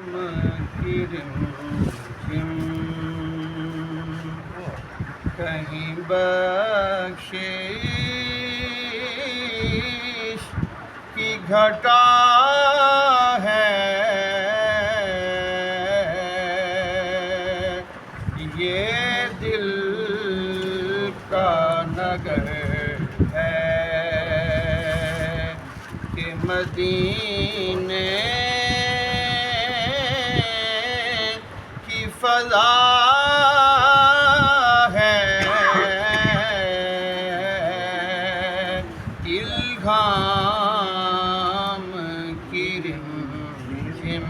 کی رمجم کہیں بخشش کی گھٹا ہے، یہ دل کا نگر ہے کہ مدینے کی فضا ہے، الہام کی رمجم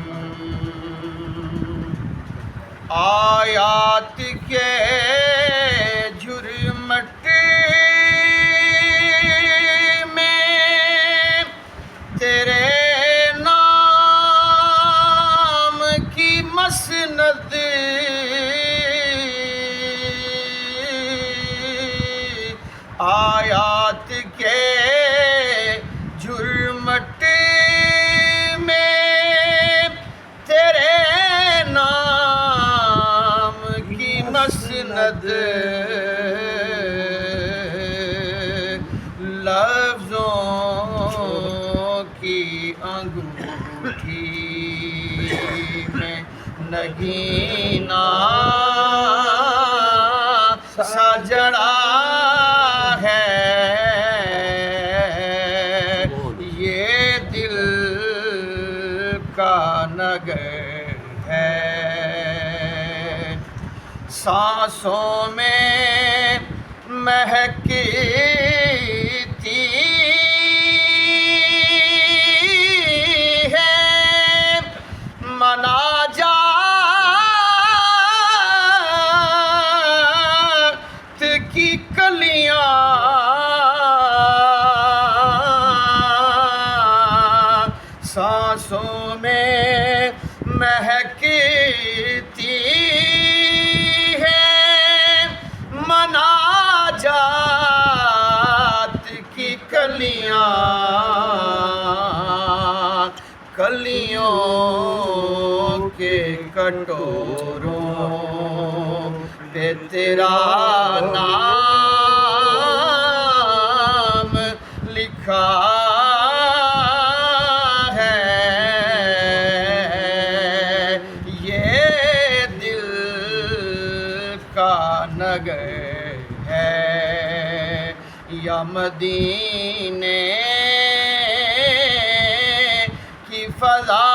آیات کے جھرمٹ میں تیرے نام کی مسند آیات کے جھرمٹ میں تیرے نام کی مسند لفظوں کی انگوٹھی میں نگینا سا جڑا ہے، یہ دل کا نگر ہے، سانسوں میں مہکتی ہے مناجات کی کلیاں، سانسوں میں مہکتی ہے مناجات کی کلیاں، کلیوں کے کٹوروں پہ تیرا نام لکھا ہے، یہ دل کا نگر ہے، یا مدینے کی فضا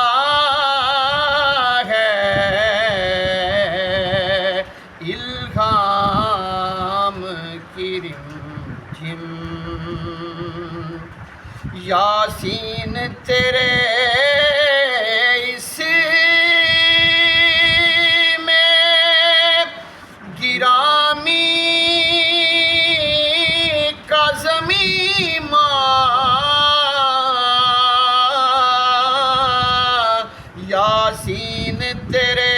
ہے، الہام کی رمجم یاسین تیرے اس میں گرامی کا زمین یاسین تیرے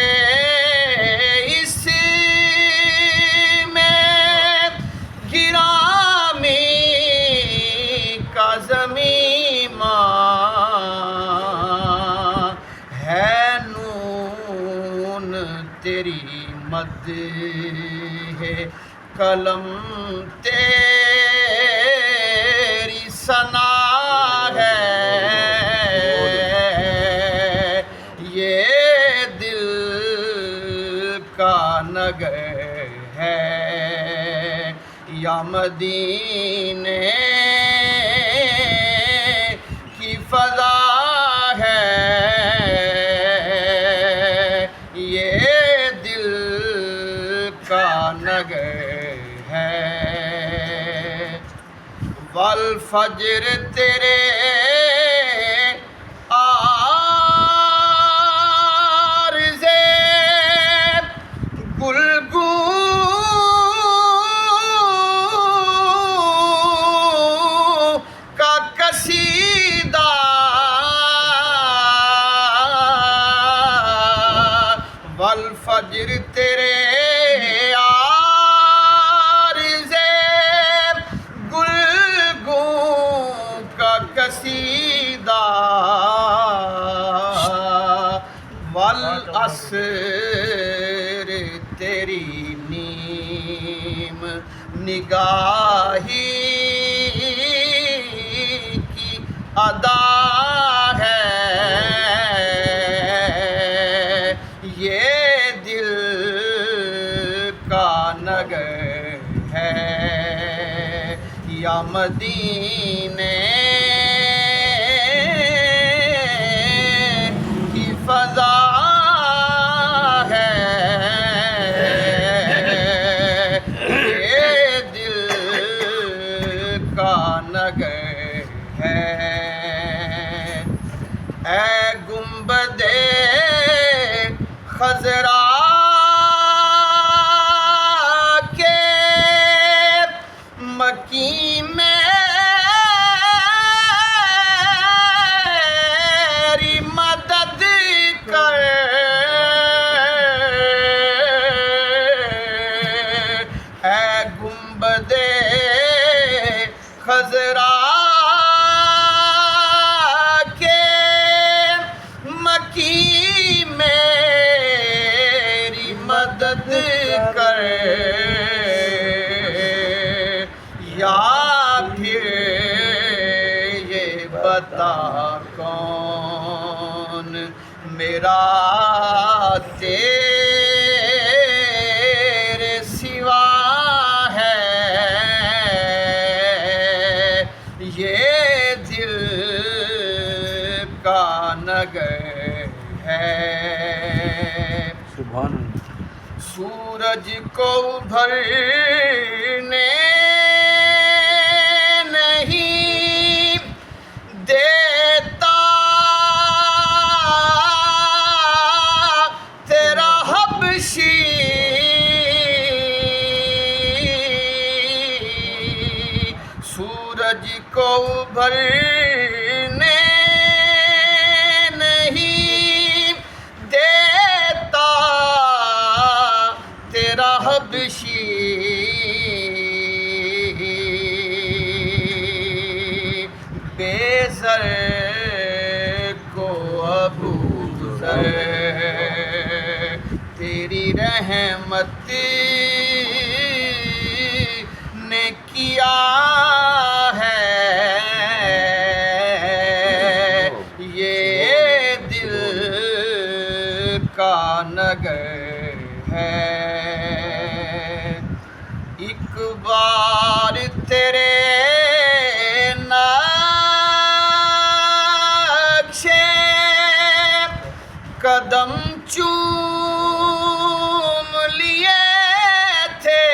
اس میں گرامی کا زمین ہے، نون تیری مد ہے، قلم تیری ثنا ہے، یہ دل کا نگر ہے، یا مدینے کی فضا ہے، یہ دل کا نگر ہے، والفجر تیرے والفجر تیرے عارض گلگوں کا قصیدہ والعصر تیری نیم نگاہی کی ادا ہے، یہ دل کا نگر ہے یا مدینے کی فضا ہے، یہ دل کا نگر ہے۔ اے گنبد خضرا کے مکی میری مدد کر، اے گنبد خضرا کے مکی میری مدد کر، یا پھر یہ بتا کون میرا تیرے سوا ہے، یہ دل کا نگر ہے۔ سبحان اللہ۔ سورج کو ابھرنے نہیں دیتا تیرا حبشی، سورج کو ابھرنے نہیں دیتا تیرا حبشی، بے زر کو ابو ذر تیری رحمت نے کیا ہے، یہ دل کا نگر ہے۔ ایک بار تیرے نقشے قدم چوم لیے تھے،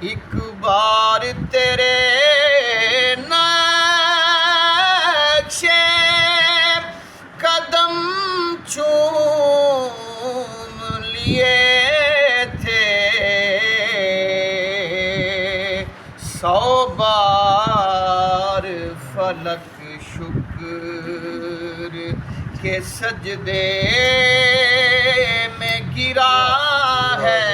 ایک بار تیرے نقشے قدم چوم لیے تھے، 100 بار فلک شکر کے سجدے میں گرا ہے،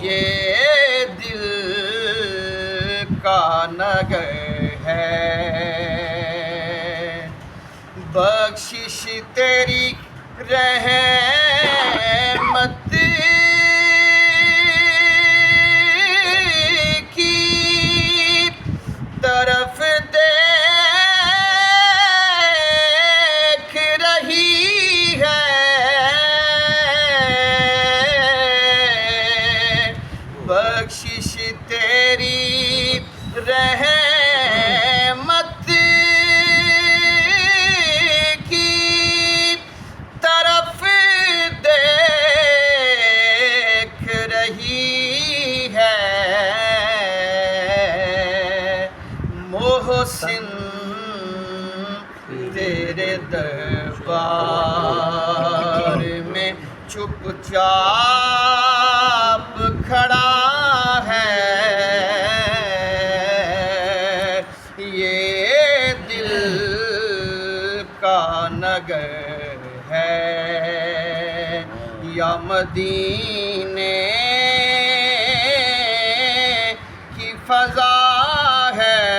یہ دل کا نگر ہے۔ بخشش تیری رحمت کی طرف دیکھ رہی ہے، بخشش تیری رحمت کی طرف دیکھ رہی ہے، محسن تیرے دربار میں چپ چاپ کھڑا ہے، یہ دل کا نگر ہے یا مدینے کی فضا ہے،